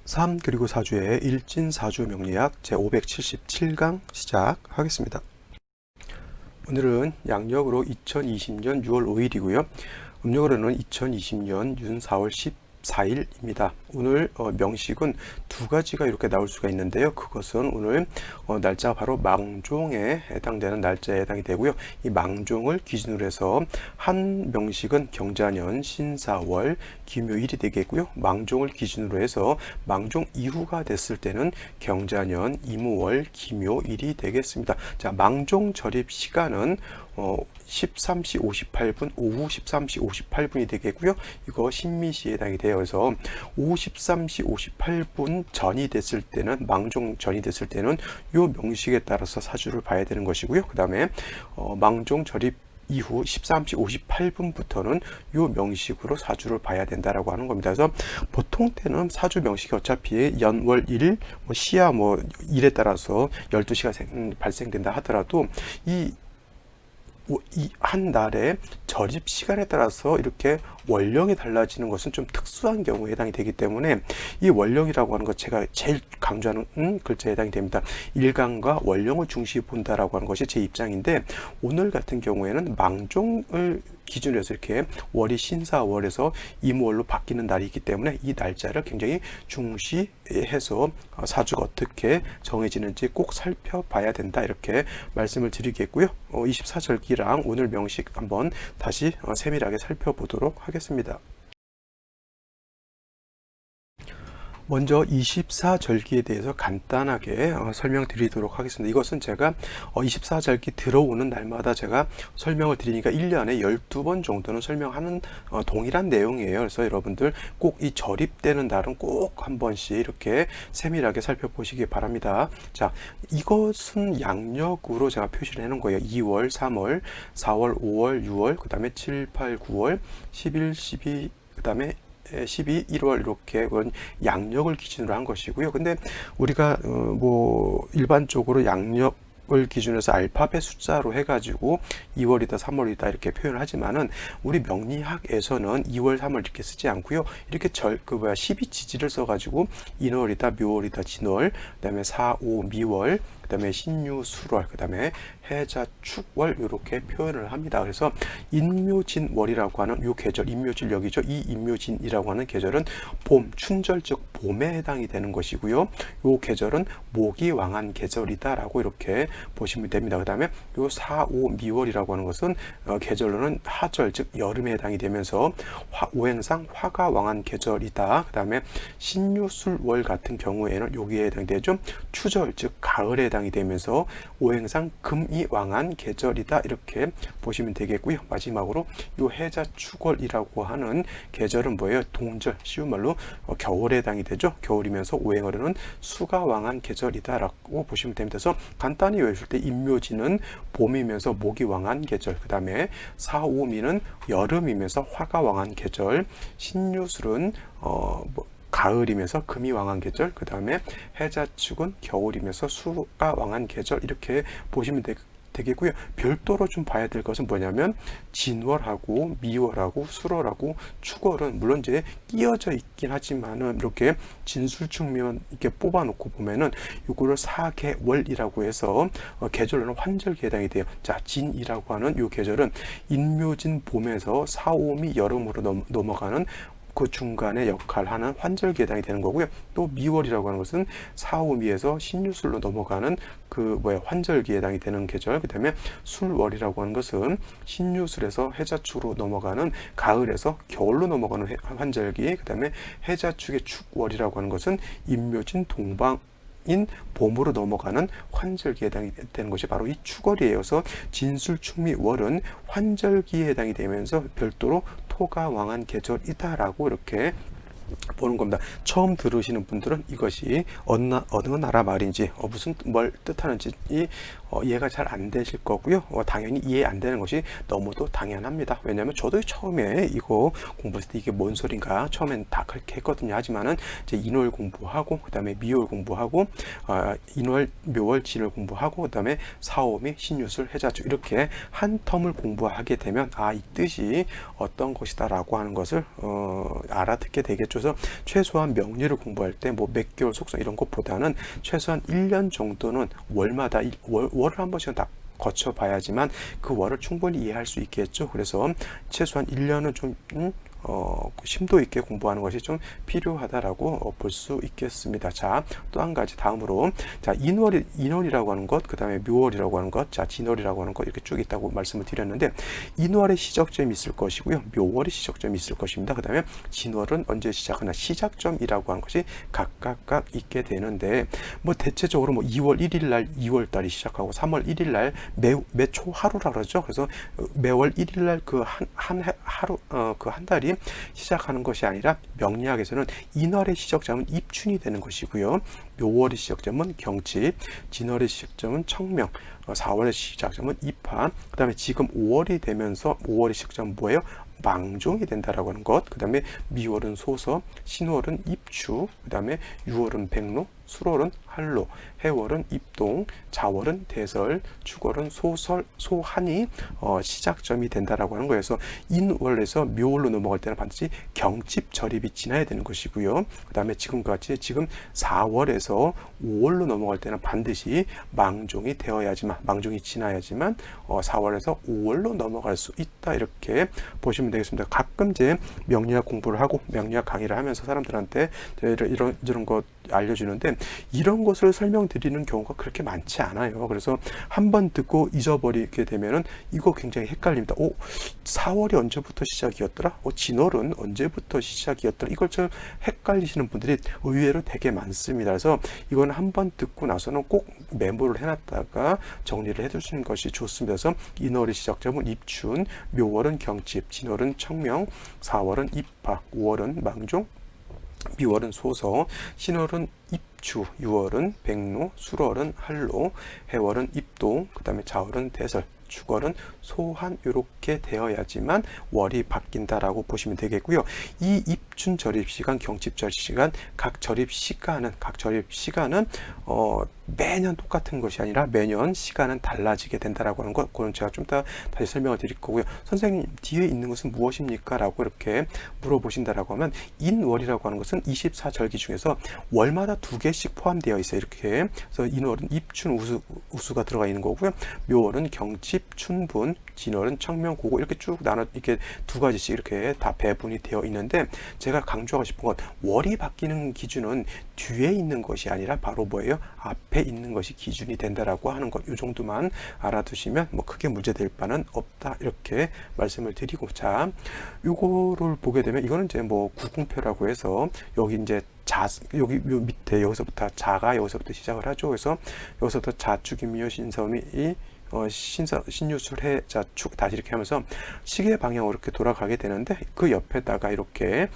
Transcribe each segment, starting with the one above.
3 그리고 4주의 일진사주 명리학 제577강 시작하겠습니다. 오늘은 양력으로 2020년 6월 5일이고요. 음력으로는 2020년 윤 4월 14일입니다. 오늘 명식은 두 가지가 이렇게 나올 수가 있는데요. 그것은 오늘 날짜가 바로 망종에 해당되는 날짜에 해당이 되고요. 이 망종을 기준으로 해서 한 명식은 경자년 신사월 기묘일이 되겠고요. 망종을 기준으로 해서 망종 이후가 됐을 때는 경자년 이무월 기묘일이 되겠습니다. 자, 망종 절입 시간은 13시 58분, 오후 13시 58분이 되겠고요. 이거 신미시에 해당이 돼요. 그래서 오후 13시 58분 전이 됐을 때는, 망종 전이 됐을 때는 요 명식에 따라서 사주를 봐야 되는 것이고요. 그 다음에 망종 절입 이후 13시 58분부터는 요 명식으로 사주를 봐야 된다라고 하는 겁니다. 그래서 보통 때는 사주 명식이 어차피 연월일, 시야 일에 따라서 12시가 발생된다 하더라도 이 한 달의 절입 시간에 따라서 이렇게 원령이 달라지는 것은 좀 특수한 경우에 해당이 되기 때문에 이 원령이라고 하는 것, 제가 제일 강조하는 글자에 해당이 됩니다. 일간과 원령을 중시 본다라고 하는 것이 제 입장인데, 오늘 같은 경우에는 망종을 기준으로 해서 이렇게 월이 신사월에서 이무월로 바뀌는 날이기 때문에 이 날짜를 굉장히 중시해서 사주가 어떻게 정해지는지 꼭 살펴봐야 된다, 이렇게 말씀을 드리겠고요. 24절기랑 오늘 명식 한번 다시 세밀하게 살펴보도록 하겠습니다. 먼저 24절기에 대해서 간단하게 설명드리도록 하겠습니다. 이것은 제가 24절기 들어오는 날마다 제가 설명을 드리니까 1년에 12번 정도는 설명하는 동일한 내용이에요. 그래서 여러분들 꼭 이 절입되는 날은 꼭 한 번씩 이렇게 세밀하게 살펴보시기 바랍니다. 자, 이것은 양력으로 제가 표시를 해놓은 거예요. 2월, 3월, 4월, 5월, 6월, 그 다음에 7, 8, 9월, 11, 12, 그 다음에 12, 1월 이렇게 그건 양력을 기준으로 한 것이고요. 근데 우리가 일반적으로 양력을 기준으로 해서 알파벳 숫자로 해가지고 2월이다 3월이다 이렇게 표현을 하지만은 우리 명리학에서는 2월 3월 이렇게 쓰지 않고요. 이렇게 12지지를 써가지고 인월이다 묘월이다 진월, 그 다음에 4, 5 미월, 그 다음에 신유 수월, 그 다음에 해자 축월 이렇게 표현을 합니다. 그래서 인묘진월이라고 하는 요 계절, 인묘진력이죠. 이 인묘진이라고 하는 계절은 봄, 춘절 즉 봄에 해당이 되는 것이고요. 요 계절은 목이 왕한 계절이다라고 이렇게 보시면 됩니다. 그 다음에 요 4, 5 미월이라고 하는 것은 계절로는 하절 즉 여름에 해당이 되면서 오행상 화가 왕한 계절이다. 그 다음에 신유술월 같은 경우에는 여기에 해당이 되죠. 추절 즉 가을에 해당이 되면서 오행상 금이 왕한 계절이다, 이렇게 보시면 되겠고요. 마지막으로 요 해자 축월이라고 하는 계절은 뭐예요? 동절, 쉬운 말로 겨울에 해당이 되죠. 겨울이면서 오행어로는 수가 왕한 계절이다라고 보시면 됩니다. 그래서 간단히 외우실 때 인묘지는 봄이면서 목이 왕한 계절, 그 다음에 사오미는 여름이면서 화가 왕한 계절, 신유술은 가을이면서 금이 왕한 계절, 그 다음에 해자축은 겨울이면서 수가 왕한 계절, 이렇게 보시면 되겠고요. 별도로 좀 봐야 될 것은 뭐냐면 진월하고 미월하고 술월하고 축월은 물론 이제 끼어져 있긴 하지만은 이렇게 진술충면 이렇게 뽑아놓고 보면은 이거를 사계월이라고 해서 계절로는 환절기에 해당이 돼요. 자, 진이라고 하는 이 계절은 인묘진 봄에서 사오미 여름으로 넘어가는 그 중간에 역할하는 환절기에 해당이 되는 거고요. 또 미월이라고 하는 것은 사오미에서 신유술로 넘어가는 환절기에 해당이 되는 계절. 그 다음에 술월이라고 하는 것은 신유술에서 해자축으로 넘어가는 가을에서 겨울로 넘어가는 환절기. 그 다음에 해자축의 축월이라고 하는 것은 인묘진 동방 인 봄으로 넘어가는 환절기에 해당이 되는 것이 바로 이 축월이에요. 그래서 진술충미월은 환절기에 해당이 되면서 별도로 토가 왕한 계절이다라고 이렇게 보는 겁니다. 처음 들으시는 분들은 이것이 어느 나라 말인지 무슨 뭘 뜻하는지 이해가 잘 안 되실 거고요. 당연히 이해 안 되는 것이 너무도 당연합니다. 왜냐하면 저도 처음에 이거 공부했을 때 이게 뭔 소린가 처음엔 다 그렇게 했거든요. 하지만은 이제 인월 공부하고 그다음에 미월 공부하고 인월, 묘월, 진월 공부하고 그다음에 사오미, 신유술, 해자축 이렇게 한 텀을 공부하게 되면 이 뜻이 어떤 것이다라고 하는 것을 알아듣게 되겠죠. 그래서 최소한 명리를 공부할 때 뭐 몇 개월 속성 이런 것보다는 최소한 1년 정도는 월마다 월을 한 번씩은 다 거쳐봐야지만 그 월을 충분히 이해할 수 있겠죠. 그래서 최소한 1년은 좀 심도 있게 공부하는 것이 좀 필요하다라고 볼 수 있겠습니다. 자, 또 한 가지 다음으로 자, 인월이라고 하는 것, 그 다음에 묘월이라고 하는 것, 자, 진월이라고 하는 것 이렇게 쭉 있다고 말씀을 드렸는데 인월의 시작점이 있을 것이고요. 묘월의 시작점이 있을 것입니다. 그 다음에 진월은 언제 시작하나 시작점이라고 하는 것이 각각 있게 되는데 뭐 대체적으로 뭐 2월 1일 날 2월 달이 시작하고 3월 1일 날 매 초하루라 그러죠. 그래서 매월 1일 날 그 하루 그 한 달이 시작하는 것이 아니라 명리학에서는 인월의 시작점은 입춘이 되는 것이고요. 묘월의 시작점은 경칩, 진월의 시작점은 청명, 4월의 시작점은 입하, 그 다음에 지금 5월이 되면서 5월의 시작점은 뭐예요? 망종이 된다라고 하는 것. 그 다음에 미월은 소서, 신월은 입추, 그 다음에 유월은 백로, 술월은 한로, 해월은 입동, 자월은 대설, 축월은 소한이 시작점이 된다라고 하는 거예요. 그래서 인월에서 묘월로 넘어갈 때는 반드시 경칩 절입이 지나야 되는 것이고요. 그 다음에 지금 4월에서 5월로 넘어갈 때는 반드시 망종이 망종이 지나야지만 4월에서 5월로 넘어갈 수 있다 이렇게 보시면 되겠습니다. 가끔 이제 명리학 공부를 하고 명리학 강의를 하면서 사람들한테 이런 것 알려주는데 이런 것을 설명드리는 경우가 그렇게 많지 않아요. 그래서 한번 듣고 잊어버리게 되면은 이거 굉장히 헷갈립니다. 4월이 언제부터 시작이었더라? 진월은 언제부터 시작이었더라? 이걸 좀 헷갈리시는 분들이 의외로 되게 많습니다. 그래서 이건 한번 듣고 나서는 꼭 메모를 해놨다가 정리를 해두시는 것이 좋습니다. 그래서 인월의 시작점은 입춘, 묘월은 경칩, 진월은 청명, 4월은 입하, 5월은 망종, 미월은 소서, 신월은 입추, 유월은 백로, 술월은 한로, 해월은 입동, 그 다음에 자월은 대설, 축월은 소한 이렇게 되어야지만 월이 바뀐다라고 보시면 되겠고요. 이 입춘 절입 시간, 경칩 절입 시간, 각 절입 시간은 매년 똑같은 것이 아니라 매년 시간은 달라지게 된다라고 하는 것, 그건 제가 좀 이따 다시 설명을 드릴 거고요. 선생님 뒤에 있는 것은 무엇입니까? 라고 이렇게 물어보신다라고 하면 인월이라고 하는 것은 24절기 중에서 월마다 2개씩 포함되어 있어요. 이렇게. 그래서 인월은 입춘 우수가 들어가 있는 거고요. 묘월은 경칩, 춘분, 진월은 청명, 고고 이렇게 쭉 나눠 이렇게 2가지씩 이렇게 다 배분이 되어 있는데 제가 강조하고 싶은 건 월이 바뀌는 기준은 뒤에 있는 것이 아니라 바로 뭐예요? 앞에 있는 것이 기준이 된다라고 하는 것, 이 정도만 알아두시면 뭐 크게 문제될 바는 없다 이렇게 말씀을 드리고, 자, 요거를 보게 되면 이거는 이제 뭐 구궁표라고 해서 여기 이제 여기 요 밑에 여기서부터 자가 여기서부터 시작을 하죠. 그래서 여기서부터 자축인묘 신섬이 신유술 해자축 다시 이렇게 하면서 시계 방향으로 이렇게 돌아가게 되는데 그 옆에다가 이렇게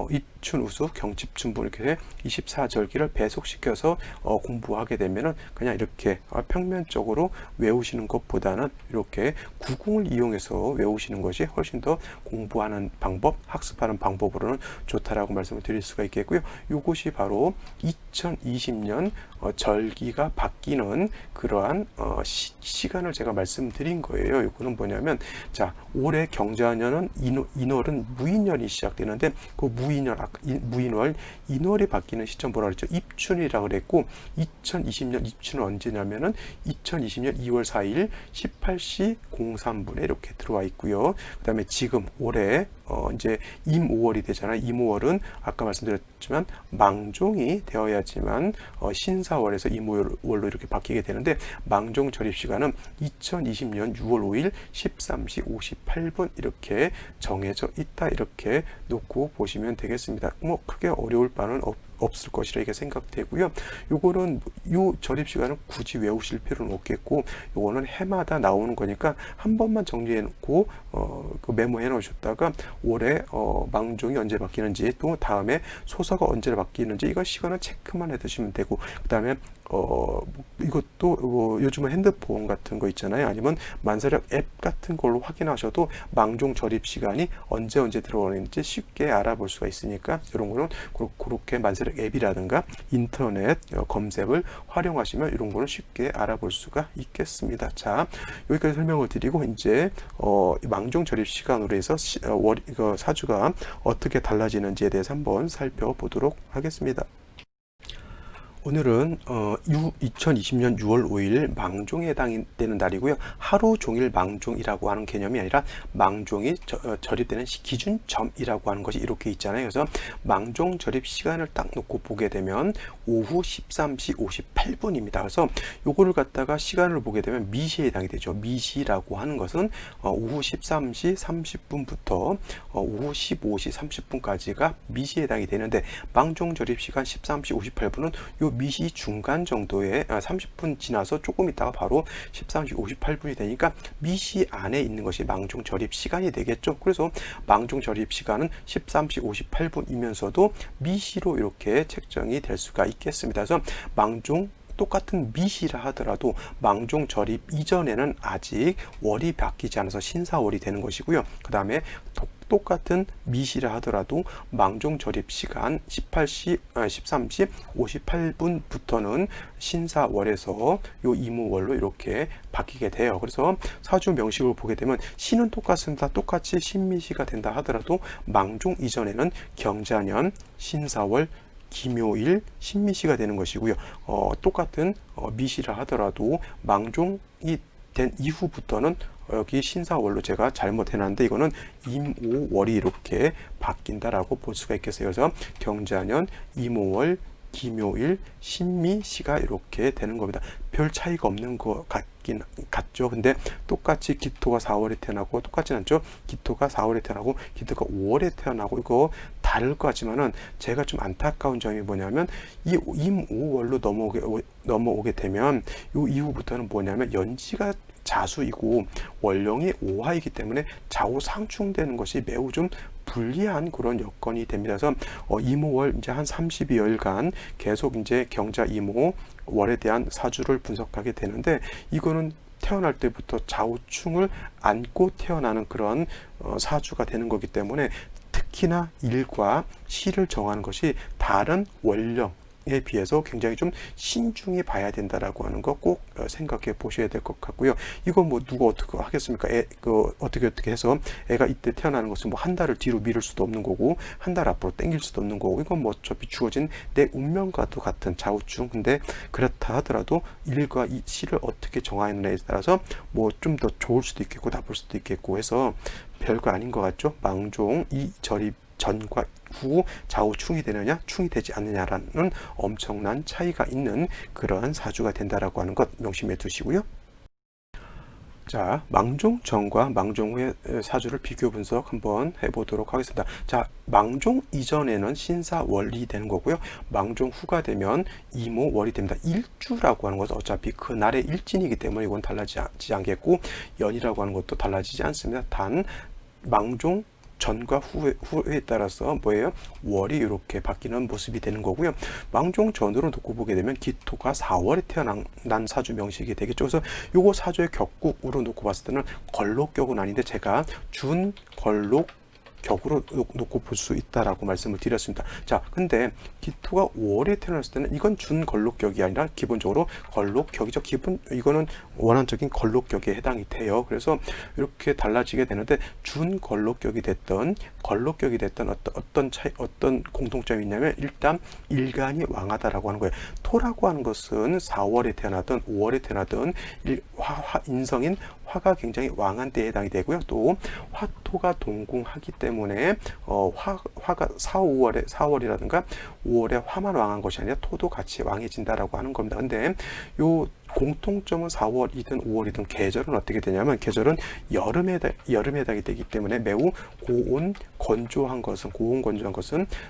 입춘 우수 경칩춘분 이렇게 24절기를 배속시켜서 공부하게 되면은 그냥 이렇게 평면적으로 외우시는 것보다는 이렇게 구궁을 이용해서 외우시는 것이 훨씬 더 공부하는 방법, 학습하는 방법으로는 좋다라고 말씀을 드릴 수가 있겠고요. 이것이 바로 2020년 절기가 바뀌는 그러한 시간을 제가 말씀드린 거예요. 이거는 뭐냐면, 자, 올해 경자년은 인월은 무인년이 시작되는데 그 무인월 인월이 바뀌는 시점 뭐라 그랬죠? 입춘이라고 그랬고 2020년 입춘은 언제냐면은 2020년 2월 4일 18시 03분에 이렇게 들어와 있고요. 그다음에 지금 올해 이제 임오월이 되잖아요. 임오월은 아까 말씀드렸지만 망종이 되어야지만 신사월에서 임오월로 이렇게 바뀌게 되는데 망종 절입 시간은 2020년 6월 5일 13시 58분 이렇게 정해져 있다 이렇게 놓고 보시면 되겠습니다. 뭐 크게 어려울 바는 없을 것이라 이게 생각되고요. 요거는 요 절입 시간은 굳이 외우실 필요는 없겠고, 요거는 해마다 나오는 거니까 한 번만 정리해 놓고 그 메모해 놓으셨다가 올해 망종이 언제 바뀌는지, 또 다음에 소서가 언제 바뀌는지 이거 시간은 체크만 해 두시면 되고, 그다음에 이것도 요즘은 핸드폰 같은 거 있잖아요. 아니면 만사력 앱 같은 걸로 확인하셔도 망종 절입 시간이 언제 들어오는지 쉽게 알아볼 수가 있으니까, 이런 거는 그렇게 만사력 앱이라든가 인터넷 검색을 활용하시면 이런 거는 쉽게 알아볼 수가 있겠습니다. 자, 여기까지 설명을 드리고 이제 망종 절입 시간으로 해서 사주가 어떻게 달라지는지에 대해서 한번 살펴보도록 하겠습니다. 오늘은 2020년 6월 5일 망종에 해당되는 날이고요. 하루 종일 망종이라고 하는 개념이 아니라 망종이 절입되는 기준점이라고 하는 것이 이렇게 있잖아요. 그래서 망종 절입 시간을 딱 놓고 보게 되면 오후 13시 58분입니다. 그래서 요거를 갖다가 시간을 보게 되면 미시에 해당이 되죠. 미시라고 하는 것은 오후 13시 30분부터 오후 15시 30분까지가 미시에 해당이 되는데, 망종 절입 시간 13시 58분은 요 미시 중간 정도에 30분 지나서 조금 있다가 바로 13시 58분이 되니까 미시 안에 있는 것이 망종 절입 시간이 되겠죠. 그래서 망종 절입 시간은 13시 58분이면서도 미시로 이렇게 책정이 될 수가 있겠습니다. 그래서 망종 똑같은 미시라 하더라도 망종 절입 이전에는 아직 월이 바뀌지 않아서 신사월이 되는 것이고요. 그 다음에 똑같은 미시라 하더라도 망종 절입 시간 13시 58분부터는 신사월에서 요 이무월로 이렇게 바뀌게 돼요. 그래서 사주 명식을 보게 되면 시는 똑같습니다. 똑같이 신미시가 된다 하더라도 망종 이전에는 경자년, 신사월, 기묘일, 신미시가 되는 것이고요. 똑같은 미시라 하더라도 망종이 된 이후부터는 여기 신사월로 제가 잘못 해놨는데 이거는 임오월이 이렇게 바뀐다라고 볼 수가 있겠어요. 그래서 경자년, 임오월, 기묘일, 신미시가 이렇게 되는 겁니다. 별 차이가 없는 것 같죠. 근데 똑같이 기토가 4월에 태어나고 똑같진 않죠. 기토가 4월에 태어나고 기토가 5월에 태어나고 이거 다를 것 같지만은, 제가 좀 안타까운 점이 뭐냐면 이 임오월로 넘어오게 되면 요 이후부터는 뭐냐면 연지가 자수이고 월령이 오화이기 때문에 좌우 상충되는 것이 매우 좀 불리한 그런 여건이 됩니다. 그래서 이모월 이제 한 32여일간 계속 이제 경자 이모 월에 대한 사주를 분석하게 되는데, 이거는 태어날 때부터 좌우충을 안고 태어나는 그런 사주가 되는 거기 때문에, 특히나 일과 시를 정하는 것이 다른 월령에 비해서 굉장히 좀 신중히 봐야 된다라고 하는 거 꼭 생각해 보셔야 될 것 같고요. 이건 뭐 누가 어떻게 하겠습니까? 어떻게 해서 애가 이때 태어나는 것은 뭐 한 달을 뒤로 미룰 수도 없는 거고 한 달 앞으로 당길 수도 없는 거고, 이건 뭐 어차피 주어진 내 운명과도 같은 좌우충. 근데 그렇다 하더라도 일과 이 시를 어떻게 정하느냐에 따라서 뭐 좀 더 좋을 수도 있겠고 나쁠 수도 있겠고 해서 별거 아닌 것 같죠. 망종 이 절입 전과 후 좌우충이 되느냐 충이 되지 않느냐라는 엄청난 차이가 있는 그러한 사주가 된다라고 하는 것 명심해 두시고요. 자, 망종 전과 망종 후의 사주를 비교 분석 한번 해보도록 하겠습니다. 자, 망종 이전에는 신사월이 되는 거고요. 망종 후가 되면 이모월이 됩니다. 일주라고 하는 것은 어차피 그 날의 일진이기 때문에 이건 달라지지 않겠고, 연이라고 하는 것도 달라지지 않습니다. 단 망종 전과 후에 따라서 뭐예요? 월이 이렇게 바뀌는 모습이 되는 거고요. 망종 전으로 놓고 보게 되면 기토가 4월에 태어난 사주 명식이 되겠죠. 그래서 요거 사주의 격국으로 놓고 봤을 때는 걸록격은 아닌데 제가 준걸록 격으로 놓고 볼 수 있다라고 말씀을 드렸습니다. 자, 근데 기토가 5월에 태어났을 때는 이건 준걸록격이 아니라 기본적으로 걸록격이죠. 이거는 원한적인 걸록격에 해당이 돼요. 그래서 이렇게 달라지게 되는데, 준걸록격이 됐던 걸록격이 됐던 어떤 공통점이 있냐면, 일단 일간이 왕하다라고 하는 거예요. 토라고 하는 것은 4월에 태어나든 5월에 태어나든 인성인 화가 굉장히 왕한 때에 해당이 되고요. 또 화토가 동궁하기 때문에 화가 4월이라든가 5월에 화만 왕한 것이 아니라 토도 같이 왕해진다라고 하는 겁니다. 근데 요 공통점은 4월이든 5월이든 계절은 어떻게 되냐면 계절은 여름에 해당이 되기 때문에 매우 고온 건조한 것은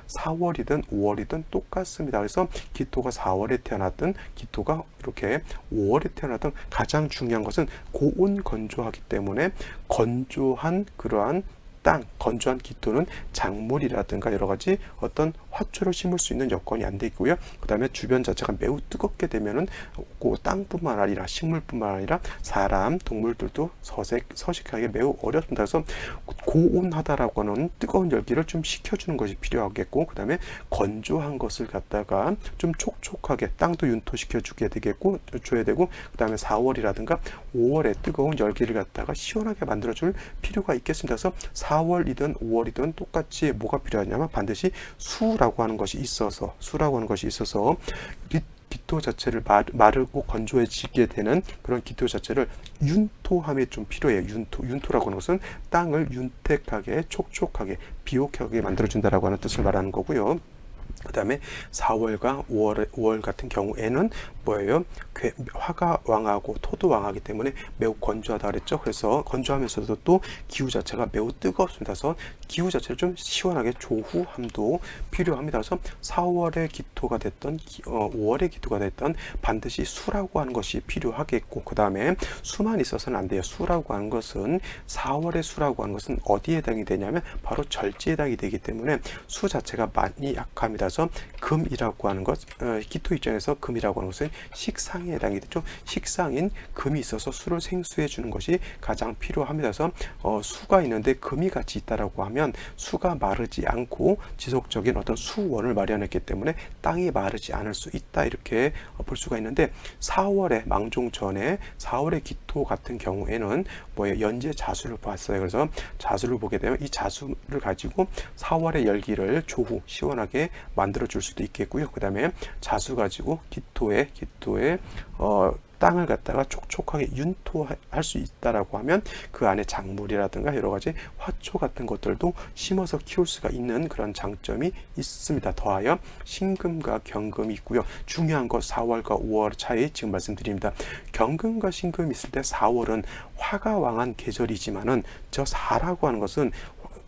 4월이든 5월이든 똑같습니다. 그래서 기토가 4월에 태어났든 기토가 이렇게 5월에 태어났든 가장 중요한 것은 고온 건조하기 때문에 건조한 그러한 건조한 기토는 작물이라든가 여러 가지 어떤 화초를 심을 수 있는 여건이 안 돼 있고요. 그 다음에 주변 자체가 매우 뜨겁게 되면은 그 땅뿐만 아니라 식물뿐만 아니라 사람, 동물들도 서식하기 매우 어렵습니다. 그래서 고온하다라고 하는 뜨거운 열기를 좀 식혀주는 것이 필요하겠고, 그 다음에 건조한 것을 갖다가 좀 촉촉하게 땅도 윤토시켜 줘야 되고, 그 다음에 4월이라든가 5월에 뜨거운 열기를 갖다가 시원하게 만들어줄 필요가 있겠습니다. 그래서 4월이든 5월이든 똑같이 뭐가 필요하냐면 반드시 수라고 하는 것이 있어서 기토 자체를 마르고 건조해지게 되는 그런 기토 자체를 윤토함이 좀 필요해요. 윤토라고 하는 것은 땅을 윤택하게 촉촉하게 비옥하게 만들어준다라고 하는 뜻을 말하는 거고요. 그 다음에 4월과 5월 같은 경우에는 뭐예요? 화가 왕하고 토도 왕하기 때문에 매우 건조하다 그랬죠. 그래서 건조하면서도 또 기후 자체가 매우 뜨겁습니다. 그래서 기후 자체를 좀 시원하게 조후함도 필요합니다. 그래서 4월의 기토가 됐던 5월의 기토가 됐던 반드시 수라고 하는 것이 필요하겠고, 그 다음에 수만 있어서는 안 돼요. 수라고 하는 것은 4월의 수라고 하는 것은 어디에 해당이 되냐면 바로 절지에 해당이 되기 때문에 수 자체가 많이 약합니다. 그래서 금이라고 하는 것, 기토 입장에서 금이라고 하는 것은 식상에 해당이 되죠. 식상인 금이 있어서 수를 생수해 주는 것이 가장 필요합니다. 그래서 수가 있는데 금이 같이 있다라고 하면 수가 마르지 않고 지속적인 어떤 수원을 마련했기 때문에 땅이 마르지 않을 수 있다, 이렇게 볼 수가 있는데, 4월에 망종 전에 4월의 기토 같은 경우에는 뭐예요? 연재 자수를 봤어요. 그래서 자수를 보게 되면 이 자수를 가지고 4월의 열기를 조후 시원하게 만들어 줄 수도 있겠고요. 그 다음에 자수 가지고 기토에 땅을 갖다가 촉촉하게 윤토할 수 있다라고 하면 그 안에 작물이라든가 여러 가지 화초 같은 것들도 심어서 키울 수가 있는 그런 장점이 있습니다. 더하여 신금과 경금이 있고요. 중요한 것 4월과 5월 차이 지금 말씀드립니다. 경금과 신금이 있을 때 4월은 화가 왕한 계절이지만은 저 4라고 하는 것은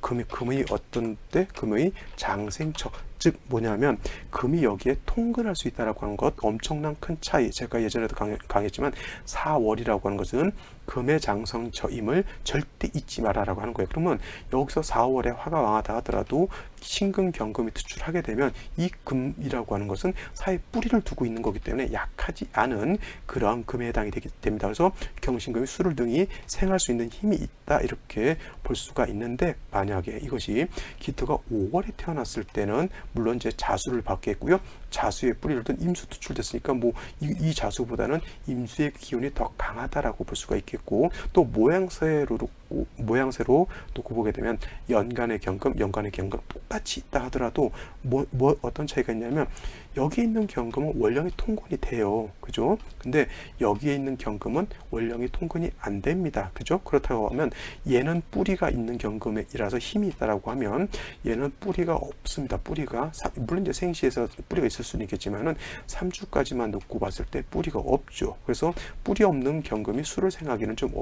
금의 어떤 때 금의 장생처, 즉 뭐냐면 금이 여기에 통근할 수 있다라고 하는 것, 엄청난 큰 차이. 제가 예전에도 강했지만 4월이라고 하는 것은 금의 장성처임을 절대 잊지 마라라고 하는 거예요. 그러면 여기서 4월에 화가 왕하다 하더라도 신금 경금이 투출하게 되면 이 금이라고 하는 것은 사회 뿌리를 두고 있는 거기 때문에 약하지 않은 그런 금에 해당이 됩니다. 그래서 경신금이 수를 등이 생할 수 있는 힘이 있다, 이렇게 볼 수가 있는데, 만약에 이것이 기토가 5월에 태어났을 때는 물론 이제 자수를 받겠고요. 자수의 뿌리를 둔 임수 투출됐으니까 뭐 이 자수보다는 임수의 기운이 더 강하다라고 볼 수가 있겠고, 또 모양새로 놓고 보게 되면 연간의 경금 똑같이 있다 하더라도 어떤 차이가 있냐면 여기 있는 경금은 원령이 통근이 돼요. 그죠? 근데 여기에 있는 경금은 원령이 통근이 안 됩니다. 그죠? 그렇다고 하면 얘는 뿌리가 있는 경금이라서 힘이 있다라고 하면 얘는 뿌리가 없습니다. 뿌리가 물론 이제 생시에서 뿌리가 있을 수는 있겠지만은 3주까지만 놓고 봤을 때 뿌리가 없죠. 그래서 뿌리 없는 경금이 수를 생하기는 좀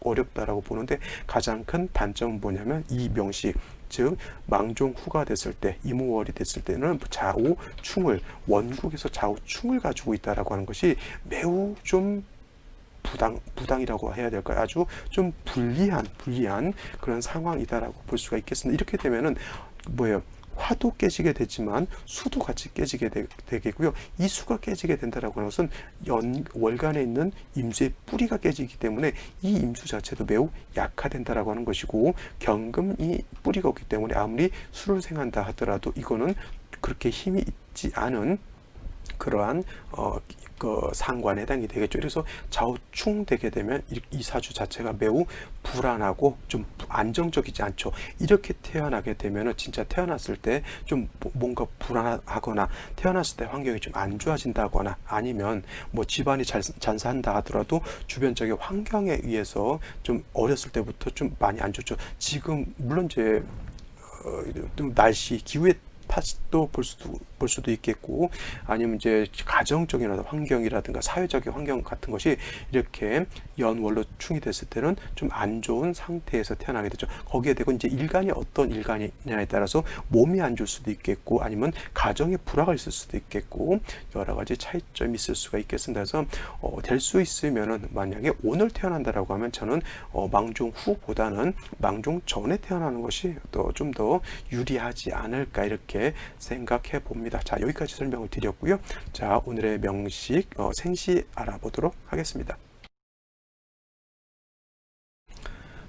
어렵다라고 보는데, 가장 큰 단점은 뭐냐면 이 명식, 즉 망종 후가 됐을 때, 이무월이 됐을 때는 좌우충을, 원국에서 좌우충을 가지고 있다라고 하는 것이 매우 좀 부당이라고 해야 될까요? 아주 좀 불리한 그런 상황이다라고 볼 수가 있겠습니다. 이렇게 되면은 뭐예요? 화도 깨지게 되지만 수도 같이 깨지게 되겠고요. 이 수가 깨지게 된다라고 하는 것은 월간에 있는 임수의 뿌리가 깨지기 때문에 이 임수 자체도 매우 약화된다라고 하는 것이고, 경금이 뿌리가 없기 때문에 아무리 수를 생한다 하더라도 이거는 그렇게 힘이 있지 않은 그러한 그 상관에 해당이 되겠죠. 그래서 좌우충되게 되면 이 사주 자체가 매우 불안하고 좀 안정적이지 않죠. 이렇게 태어나게 되면은 진짜 태어났을 때 좀 뭔가 불안하거나 태어났을 때 환경이 좀 안 좋아진다거나, 아니면 뭐 집안이 잔사한다 하더라도 주변적인 환경에 의해서 좀 어렸을 때부터 좀 많이 안 좋죠. 지금 물론 이제 날씨 기후에 탓도 볼 수도 있겠고, 아니면 이제 가정적인 환경이라든가 사회적인 환경 같은 것이 이렇게 연월로 충이 됐을 때는 좀 안 좋은 상태에서 태어나게 되죠. 거기에 대고 이제 일간이 어떤 일간이냐에 따라서 몸이 안 좋을 수도 있겠고, 아니면 가정에 불화가 있을 수도 있겠고, 여러 가지 차이점이 있을 수가 있겠습니다. 그래서 될 수 있으면은 만약에 오늘 태어난다라고 하면 저는 망종 후보다는 망종 전에 태어나는 것이 좀 더 유리하지 않을까 이렇게 생각해 봅니다. 자, 여기까지 설명을 드렸고요. 자, 오늘의 명식 생시 알아보도록 하겠습니다.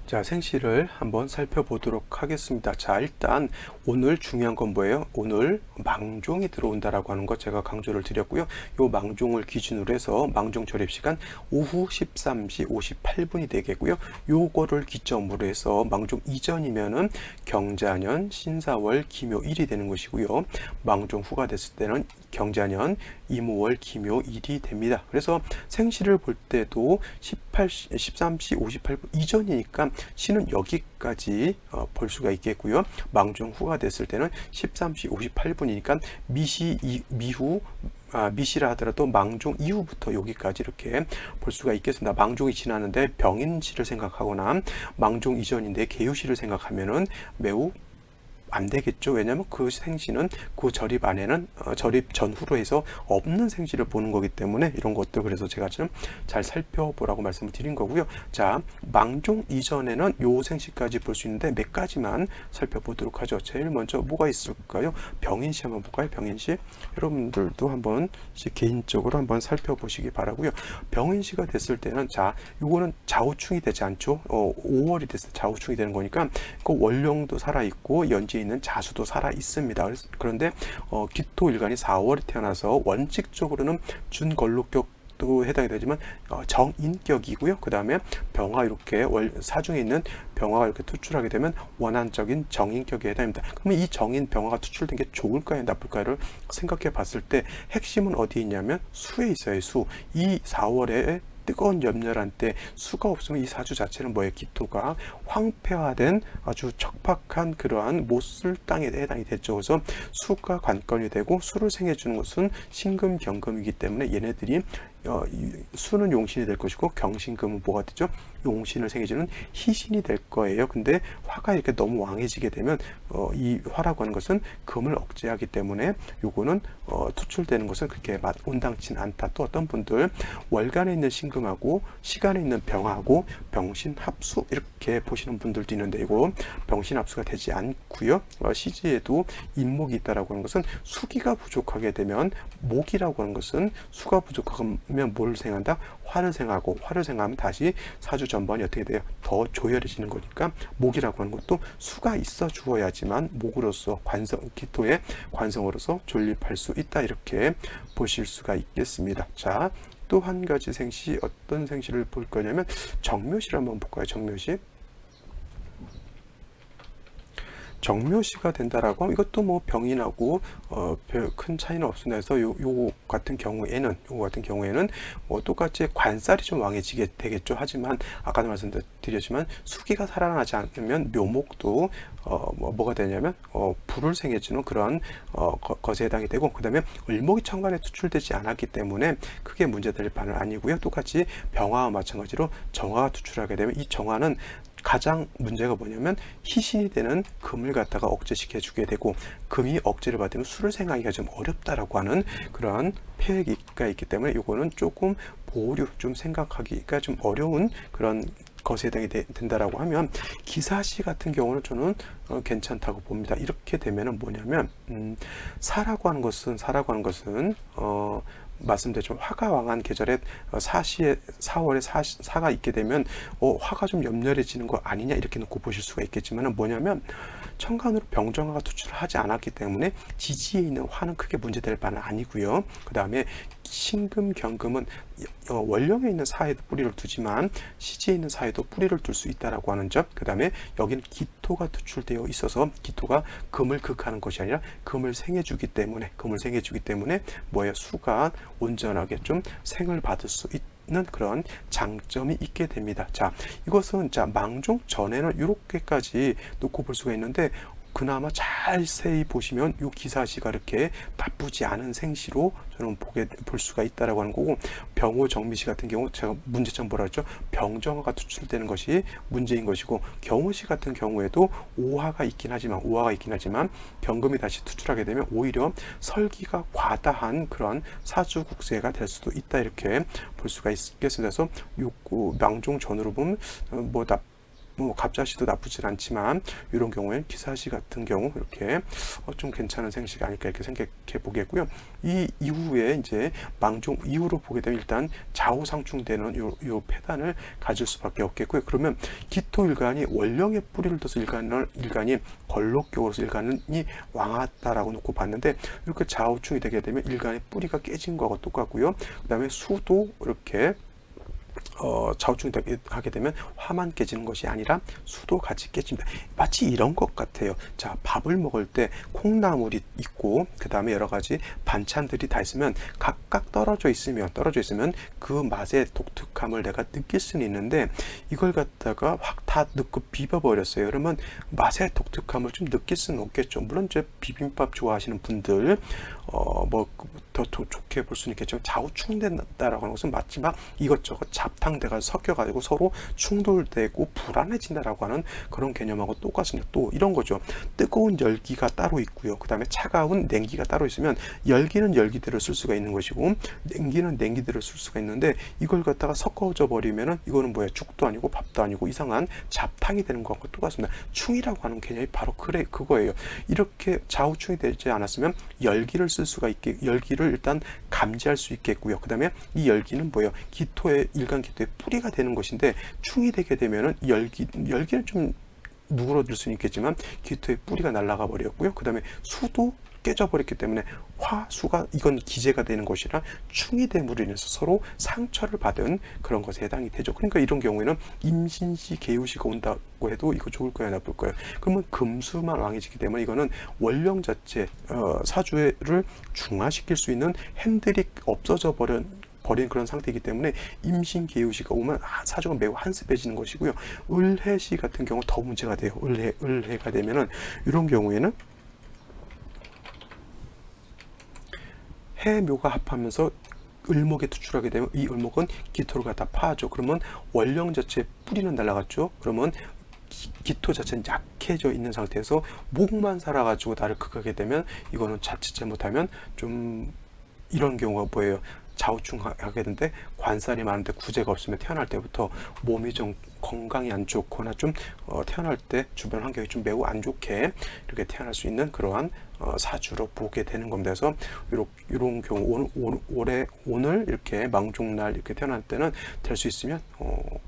자, 생시를 한번 살펴보도록 하겠습니다. 자, 일단 오늘 중요한 건 뭐예요? 오늘 망종이 들어온다라고 하는 것 제가 강조를 드렸고요. 요 망종을 기준으로 해서 망종 조립 시간 오후 13시 58분이 되겠고요. 요거를 기점으로 해서 망종 이전이면은 경자년 신사월 기묘일이 되는 것이고요. 망종 후가 됐을 때는 경자년 이모월 기묘일이 됩니다. 그래서 생시를 볼 때도 13시 58분 이전이니까 시는 여기까지 볼 수가 있겠고요. 망종 후가 됐을 때는 13시 58분이니까 미시라 하더라도 망종 이후부터 여기까지 이렇게 볼 수가 있겠습니다. 망종이 지나는데 병인시를 생각하거나 망종 이전인데 개유시를 생각하면은 매우 안 되겠죠. 왜냐하면 그 생시는 그 절입 안에는 절입 전후로 해서 없는 생시를 보는 거기 때문에 이런 것들 그래서 제가 좀 잘 살펴보라고 말씀을 드린 거고요. 자, 망종 이전에는 요 생시까지 볼 수 있는데 몇 가지만 살펴보도록 하죠. 제일 먼저 뭐가 있을까요? 병인시 한번 볼까요? 병인시 여러분들도 한번 개인적으로 한번 살펴보시기 바라고요. 병인시가 됐을 때는 자, 요거는 좌우충이 되지 않죠. 5월이 됐을 때 좌우충이 되는 거니까 그 월령도 살아 있고 연지 있는 자수도 살아 있습니다. 그런데 기토일간이 4월에 태어나서 원칙적으로는 준걸록격도 해당이 되지만 정인격이고요. 그 다음에 병화 이렇게 사중에 있는 병화가 이렇게 투출하게 되면 원한적인 정인격에 해당합니다. 그러면 이 정인 병화가 투출된 게 좋을까요, 나쁠까요를 생각해 봤을 때 핵심은 어디에 있냐면 수에 있어요. 수. 이 4월에 뜨거운 염렬한 때 수가 없으면 이 사주 자체는 뭐예요? 기토가 황폐화된 아주 척박한 그러한 못쓸 땅에 해당이 됐죠. 그래서 수가 관건이 되고 수를 생해주는 것은 신금, 경금이기 때문에 얘네들이 수는 용신이 될 것이고 경신금은 뭐가 되죠? 용신을 생해주는 희신이 될 거예요. 근데 화가 이렇게 너무 왕해지게 되면 이 화라고 하는 것은 금을 억제하기 때문에 요거는 투출되는 것은 그렇게 온당치 않다. 또 어떤 분들 월간에 있는 신금하고 시간에 있는 병하고 병신합수 이렇게 보시는 분들도 있는데 이거 병신합수가 되지 않고요. 시지에도 인목이 있다라고 하는 것은 수기가 부족하게 되면 목이라고 하는 것은 수가 부족하면 뭘 생한다? 화를 생하고 화를 생하면 다시 사주 전반이 어떻게 돼요? 더 조열해지는 거니까 목이라고 하는 것도 수가 있어 주어야지만 목으로서 기토의 관성으로서 존립할 수 있다 이렇게 보실 수가 있겠습니다. 자, 또 한 가지 생시 어떤 생시를 볼 거냐면 정묘시를 한번 볼까요? 정묘시가 된다라고 하면 이것도 뭐 병인하고 별 큰 차이는 없습니다. 그래서 요 같은 경우에는 똑같이 관살이 좀 왕해지게 되겠죠. 하지만 아까도 말씀드렸지만 수기가 살아나지 않으면 묘목도 뭐가 되냐면 불을 생해주는 그런 것에 해당이 되고, 그 다음에 을목이 천간에 투출되지 않았기 때문에 크게 문제될 바는 아니고요. 똑같이 병화와 마찬가지로 정화가 투출하게 되면 이 정화는 가장 문제가 뭐냐면 희신이 되는 금을 갖다가 억제시켜 주게 되고, 금이 억제를 받으면 수를 생하기가 좀 어렵다라고 하는 그런 폐해가 있기 때문에 이거는 조금 보류 좀 생각하기가 좀 어려운 그런 것에 해당이 된다라고 하면 기사시 같은 경우는 저는 괜찮다고 봅니다. 이렇게 되면은 뭐냐면 사라고 하는 것은 말씀드렸죠. 화가 왕한 계절에 4월에 사가 있게 되면 화가 좀 염려해지는 거 아니냐 이렇게 놓고 보실 수가 있겠지만 뭐냐면 천간으로 병정화가 투출을 하지 않았기 때문에 지지에 있는 화는 크게 문제될 바는 아니고요. 그 다음에 신금, 경금은 원령에 있는 사에도 뿌리를 두지만 시지에 있는 사에도 뿌리를 둘 수 있다라고 하는 점. 그 다음에 여기는 기토가 투출되어 있어서 기토가 금을 극하는 것이 아니라 금을 생해주기 때문에 뭐예요? 수가 온전하게 좀 생을 받을 수 있는 그런 장점이 있게 됩니다. 자, 이것은 망종 전에는 이렇게까지 놓고 볼 수가 있는데 그나마 자세히 보시면 이 기사시가 이렇게 나쁘지 않은 생시로 저는 볼 수가 있다라고 하는 거고, 병호 정미시 같은 경우 제가 문제점 뭐라 했죠? 병정화가 투출되는 것이 문제인 것이고, 경호시 같은 경우에도 오화가 있긴 하지만 병금이 다시 투출하게 되면 오히려 설기가 과다한 그런 사주국세가 될 수도 있다, 이렇게 볼 수가 있겠습니다. 그래서 요 망종 전으로 보면 갑자시도 나쁘진 않지만 이런 경우엔 기사시 같은 경우 이렇게 좀 괜찮은 생시가 아닐까 이렇게 생각해 보겠고요. 이 이후에 이제 망종 이후로 보게 되면 일단 좌우상충되는 요 패단을 가질 수밖에 없겠고요. 그러면 기토일간이 원령의 뿌리를 둬서 일간이 걸록격으로서 일간이 왕하다라고 놓고 봤는데, 이렇게 좌우충이 되게 되면 일간의 뿌리가 깨진 거하고 똑같고요. 그 다음에 수도 이렇게 좌우충이 하게 되면 화만 깨지는 것이 아니라 수도 같이 깨집니다. 마치 이런 것 같아요. 자, 밥을 먹을 때 콩나물이 있고 그 다음에 여러 가지 반찬들이 다 있으면 각각 떨어져 있으면 그 맛의 독특함을 내가 느낄 수는 있는데, 이걸 갖다가 확 다 넣고 비벼버렸어요. 그러면 맛의 독특함을 좀 느낄 수는 없겠죠. 물론 이제 비빔밥 좋아하시는 분들 더 좋게 볼 수는 있겠지만, 좌우충된다라고 하는 것은 마지막 이것저것 잡탕대가 섞여가지고 서로 충돌되고 불안해진다라고 하는 그런 개념하고 똑같습니다. 또 이런 거죠. 뜨거운 열기가 따로 있고요. 그 다음에 차가운 냉기가 따로 있으면 열기는 열기대로 쓸 수가 있는 것이고 냉기는 냉기대로 쓸 수가 있는데, 이걸 갖다가 섞어져 버리면은 이거는 뭐예요? 죽도 아니고 밥도 아니고 이상한 잡탕이 되는 것과 똑같습니다. 충이라고 하는 개념이 바로 그거예요. 이렇게 좌우충이 되지 않았으면 열기를 쓸 수가 있게, 열기를 일단 감지할 수 있겠고요. 그 다음에 이 열기는 뭐예요? 일간 기토의 뿌리가 되는 것인데, 충이 되게 되면은 열기는 좀 누그러들 수는 있겠지만 기토의 뿌리가 날아가 버렸고요. 그 다음에 수도 깨져버렸기 때문에 화수가 이건 기재가 되는 것이라 충이 됨으로 인해서 서로 상처를 받은 그런 것에 해당이 되죠. 그러니까 이런 경우에는 임신시 개우시가 온다고 해도 이거 좋을 거야 나쁠 거야? 그러면 금수만 왕해지기 때문에 이거는 원령 자체 사주를 중화시킬 수 있는 핸들이 없어져 버린 그런 상태이기 때문에 임신 개우시가 오면 사주가 매우 한습해지는 것이고요. 을해시 같은 경우 더 문제가 돼요. 을해가 되면은 이런 경우에는 해묘가 합하면서 을목에 투출하게 되면 이 을목은 기토를 갖다 파하죠. 그러면 원령 자체 뿌리는 날아갔죠. 그러면 기토 자체는 약해져 있는 상태에서 목만 살아가지고 나를 극하게 되면 이거는 자칫 잘못하면 좀 이런 경우가 뭐예요? 좌우충하게 되는데, 관살이 많은데 구제가 없으면 태어날 때부터 몸이 좀 건강이 안 좋거나 좀 태어날 때 주변 환경이 좀 매우 안 좋게 이렇게 태어날 수 있는 그러한 사주로 보게 되는 겁니다. 그래서 이런 경우 오늘 이렇게 망종날 이렇게 태어날 때는 될 수 있으면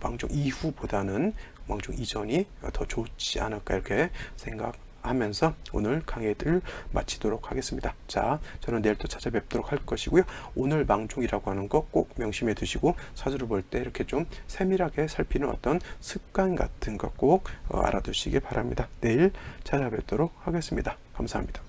망종 이후보다는 망종 이전이 더 좋지 않을까 이렇게 생각하면서 오늘 강의를 마치도록 하겠습니다. 자, 저는 내일 또 찾아뵙도록 할 것이고요. 오늘 망종이라고 하는 거 꼭 명심해 두시고 사주를 볼 때 이렇게 좀 세밀하게 살피는 어떤 습관 같은 거 꼭 알아두시기 바랍니다. 내일 찾아뵙도록 하겠습니다. 감사합니다.